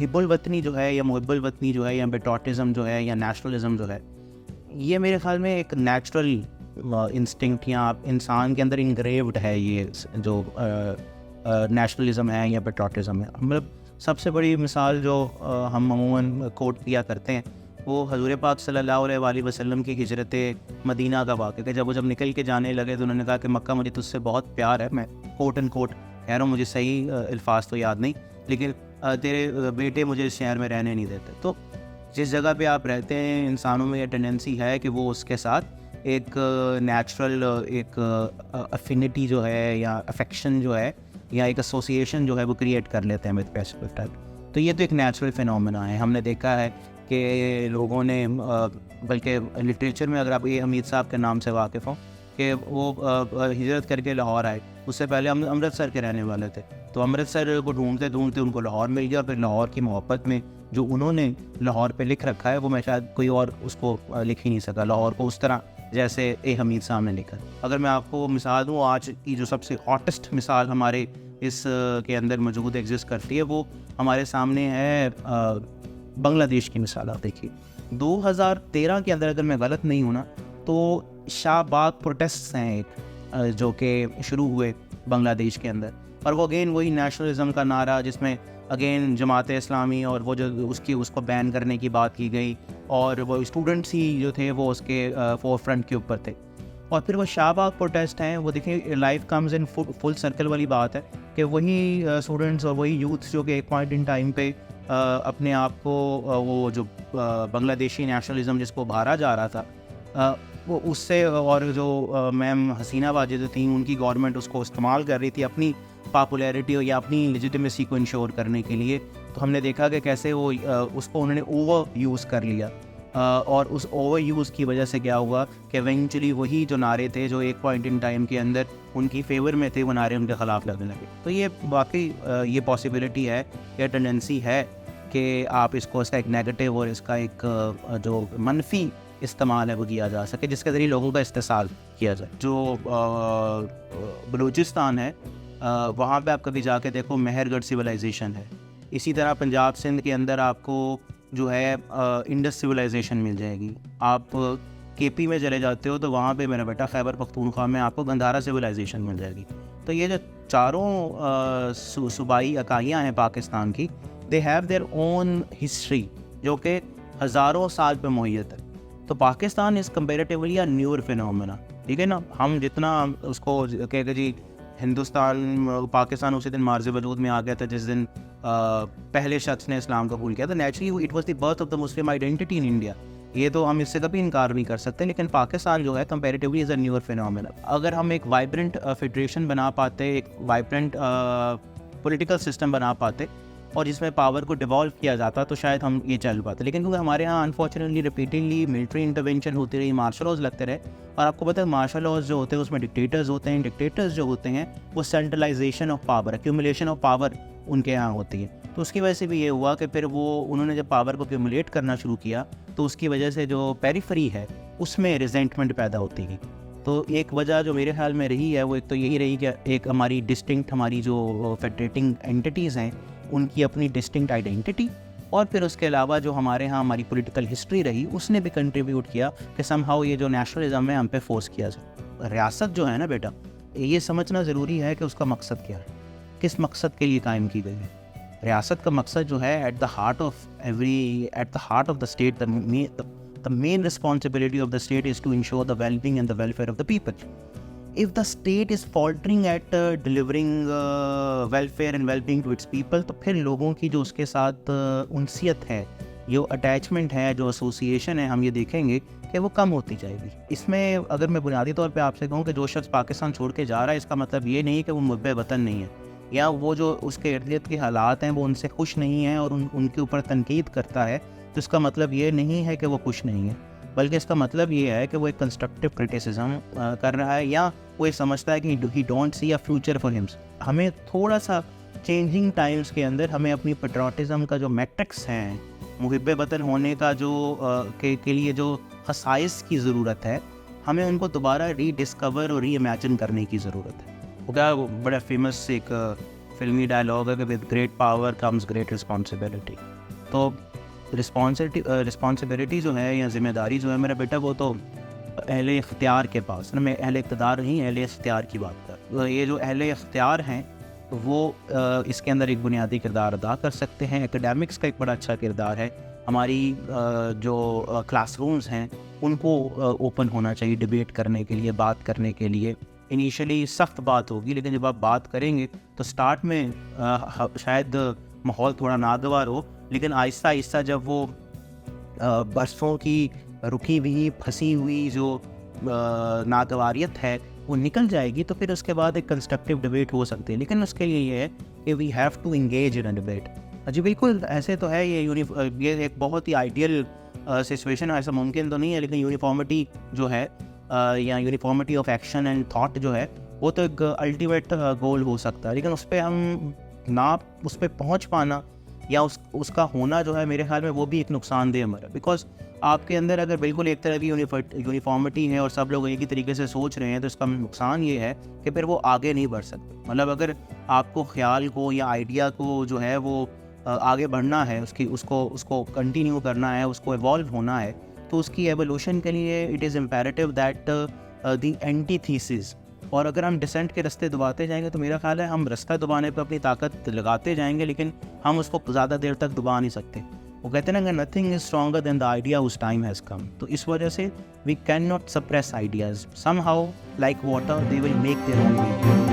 हिब्बुल वतनी जो है या मुहिब्बुल वतनी जो है या पेट्रियोटिज़म जो है या नेशनलिज़म जो है, ये मेरे ख़्याल में एक नेचुरल इंस्टिंक्ट या इंसान के अंदर इनग्रेव्ड है। ये जो नेशनलिज़म है या पेट्रियोटिज़म है, मतलब सबसे बड़ी मिसाल जो हम अमूमन कोट किया करते हैं वो हज़ूर पाक सल्लल्लाहु अलैहि वसल्लम की हिजरत मदीना का वाक़या कि जब निकल के जाने लगे तो उन्होंने कहा कि मक्का मुझे तुझसे बहुत प्यार है। मैं कोट एंड कोट कह रहा हूँ, मुझे सही अल्फाज तो याद नहीं, लेकिन तेरे बेटे मुझे इस शहर में रहने नहीं देते। तो जिस जगह पे आप रहते हैं इंसानों में ये टेंडेंसी है कि वो उसके साथ एक नेचुरल एक अफिनिटी जो है या अफेक्शन जो है या एक एसोसिएशन जो है वो क्रिएट कर लेते हैं विद स्पेसिफिक टाइप। तो ये तो एक नेचुरल फिनोमेना है। हमने देखा है कि लोगों ने बल्कि लिटरेचर में, अगर आप ये हमीद साहब के नाम से वाकिफ़ हो, कि वो हिजरत करके लाहौर आए, उससे पहले हम अमृतसर के रहने वाले थे। तो अमृतसर को ढूंढते ढूंढते उनको लाहौर मिल गया, और फिर लाहौर की मोहब्बत में जो उन्होंने लाहौर पे लिख रखा है वो मैं शायद कोई और उसको लिख ही नहीं सका लाहौर को उस तरह जैसे ए हमीद साहब ने लिखा। अगर मैं आपको मिसाल दूँ, आज की जो सबसे हॉटेस्ट मिसाल हमारे इस के अंदर मौजूद एग्जिस्ट करती है वो हमारे सामने है बांग्लादेश की मिसाल। आप देखिए 2013 के अंदर, अगर मैं गलत नहीं हूँ ना, तो शाहबाग प्रोटेस्ट हैं एक जो कि शुरू हुए बांग्लादेश के अंदर, और वो अगेन वही नेशनलिज्म का नारा जिसमें अगेन जमात इस्लामी और वो जो उसको बैन करने की बात की गई, और वो स्टूडेंट्स ही जो थे वो उसके फोर फ्रंट के ऊपर थे। और फिर वो शाहबाग प्रोटेस्ट हैं, वो देखिए life comes in full circle वाली बात है कि वही स्टूडेंट्स और वही यूथ्स जो कि एक पॉइंट इन टाइम पे अपने आप को वो जो बांग्लादेशी नेशनलिज्म जिसको उभारा जा रहा था वो उससे, और जो मैम हसीना वाजिद थी उनकी गवर्नमेंट उसको इस्तेमाल कर रही थी अपनी पॉपुलैरिटी या अपनी लेजिटिमेसी को इंश्योर करने के लिए। तो हमने देखा कि कैसे वो उसको उन्होंने ओवर यूज़ कर लिया, और उस ओवर यूज़ की वजह से क्या हुआ कि इवेंचुअली वही जो नारे थे जो एक पॉइंट इन टाइम के अंदर उनकी फेवर में थे वो नारे उनके ख़िलाफ़ लगने लगे। तो ये वाकई ये पॉसिबिलिटी है, ये टेंडेंसी है कि आप इसको इसका एक नेगेटिव और इसका एक जो मनफी इस्तेमाल है वो किया जा सके, जिसके ज़रिए लोगों का इस्तेसाल किया जाए। जो बलूचिस्तान है वहाँ पे आप कभी जाके देखो, मेहरगढ़ सिविलाइजेशन है। इसी तरह पंजाब सिंध के अंदर आपको जो है इंडस सिविलाइजेशन मिल जाएगी। आप केपी में चले जाते हो तो वहाँ पे मेरा बेटा खैबर पख्तूनख्वा में आपको गंधारा सिविलाइजेशन मिल जाएगी। तो ये जो चारों सूबाई इकाइयाँ हैं पाकिस्तान की, they have their own history जो कि हज़ारों साल पे मुहैयत है। तो Pakistan is comparatively a newer phenomena, ठीक है ना। हम जितना उसको कहते जी हिंदुस्तान पाकिस्तान उसी दिन मार्ज़ वजूद में आ गया था जिस दिन पहले शख्स ने इस्लाम कबूल किया था। Naturally it was the birth of the Muslim identity in India, ये तो हम इससे कभी इनकार नहीं कर सकते। लेकिन पाकिस्तान जो है comparatively is a newer phenomena. अगर हम एक वाइब्रेंट फेडरेशन बना पाते, एक वाइब्रेंट पॉलिटिकल सिस्टम बना पाते और जिसमें पावर को डिवॉल्व किया जाता, तो शायद हम ये चल पाते। लेकिन क्योंकि हमारे यहाँ अनफॉर्चुनेटली रिपीटेडली मिलिट्री इंटरवेंशन होती रही, मार्शल लॉज लगते रहे, और आपको पता है मार्शल लॉज जो होते हैं उसमें डिक्टेटर्स होते हैं। डिक्टेटर्स जो होते हैं वो centralisation of power, accumulation of power उनके यहाँ होती है। तो उसकी वजह से भी ये हुआ कि फिर वो उन्होंने जब पावर को एक्यूमुलेट करना शुरू किया तो उसकी वजह से जो पेरिफेरी है उसमें रिजेंटमेंट पैदा होती गई। तो एक वजह जो मेरे ख्याल में रही है वो एक तो यही रही कि एक हमारी डिस्टिंक्ट हमारी जो फेडरेटिंग एंटिटीज़ हैं उनकी अपनी डिस्टिंक्ट आइडेंटिटी, और फिर उसके अलावा जो हमारे यहाँ हमारी पॉलिटिकल हिस्ट्री रही उसने भी कंट्रीब्यूट किया कि समहाउ ये जो नेशनलिज्म है हम पे फोर्स किया जाए। रियासत जो है ना बेटा, ये समझना ज़रूरी है कि उसका मकसद क्या है, किस मकसद के लिए कायम की गई है। रियासत का मकसद जो है at the heart of the state, the main responsibility of the state is to ensure the well-being and the welfare of the people. If the state is faltering at delivering welfare and well-being to its people, तो फिर लोगों की जो उसके साथ उनसियत है, जो attachment है, जो एसोसिएशन है, हम ये देखेंगे कि वो कम होती जाएगी। इसमें अगर मैं बुनियादी तौर पे आपसे कहूँ कि जो शख्स पाकिस्तान छोड़ के जा रहा है, इसका मतलब ये नहीं कि वो मुहब्बे वतन नहीं है, या वो जो उसके इर्द-गिर्द के हालात हैं वो उनसे खुश नहीं है और उनके ऊपर तनकीद करता है, तो इसका मतलब ये नहीं है कि वो खुश नहीं है, बल्कि इसका मतलब ये है कि वो एक कंस्ट्रक्टिव क्रिटिसिज्म कर रहा है, या वो ये समझता है कि ही don't see a future for him. हमें थोड़ा सा चेंजिंग टाइम्स के अंदर हमें अपनी पेट्रियोटिज़म का जो मैट्रिक्स हैं, मुहिब्बे वतन होने का जो के लिए जो खसाइस की ज़रूरत है, हमें उनको दोबारा रीडिस्कवर और री इमेजिन करने की ज़रूरत है। वो क्या बड़ा फेमस एक फिल्मी डायलॉग है कि with great power comes great responsibility. तो रिस्पॉन्सिबिलिटी जो है या ज़िम्मेदारी जो है मेरा बेटा, वो तो अहले इख्तियार के पास ना, मैं अहले इक़्तिदार नहीं, अहले इख्तियार की बात कर। तो ये जो अहले इख्तियार हैं वो इसके अंदर एक बुनियादी किरदार अदा कर सकते हैं। एकेडमिक्स का एक बड़ा अच्छा किरदार है। हमारी जो क्लासरूम्स हैं उनको ओपन होना चाहिए डिबेट करने के लिए, बात करने के लिए। इनिशियली सख्त बात होगी, लेकिन जब आप बात करेंगे तो स्टार्ट में शायद माहौल थोड़ा नागवार हो, लेकिन आहिस्ता आहिस्ता जब वो बरसों की रुकी हुई फंसी हुई जो नागवारियत है वो निकल जाएगी, तो फिर उसके बाद एक कंस्ट्रक्टिव डिबेट हो सकती है। लेकिन उसके लिए ये है कि we have to engage in a debate. जी बिल्कुल, ऐसे तो है ये एक बहुत ही आइडियल सिचुएशन है, ऐसा मुमकिन तो नहीं है, लेकिन यूनिफॉर्मिटी जो है या uniformity of action and thought जो है वो तो एक अल्टीमेट गोल हो सकता है। लेकिन उस पर हम ना उस पर पहुँच पाना या उसका होना जो है, मेरे ख्याल में वो भी एक नुकसानदेह अमर है। बिकॉज आपके अंदर अगर बिल्कुल एक तरह की यूनिफॉर्मिटी है और सब लोग एक ही तरीके से सोच रहे हैं, तो इसका नुकसान ये है कि फिर वो आगे नहीं बढ़ सकते। मतलब अगर आपको ख्याल को या आइडिया को जो है वो आगे बढ़ना है, उसको कंटिन्यू करना है, उसको इवॉल्व होना है, तो उसकी एवोल्यूशन के लिए it is imperative that the antithesis. और अगर हम डिसेंट के रास्ते दबाते जाएंगे तो मेरा ख्याल है हम रास्ता दबाने पर अपनी ताकत लगाते जाएंगे, लेकिन हम उसको ज़्यादा देर तक दबा नहीं सकते। वो कहते हैं ना कि nothing is stronger than the idea whose time has come. तो इस वजह से we can not suppress ideas, somehow like water they will make their own way.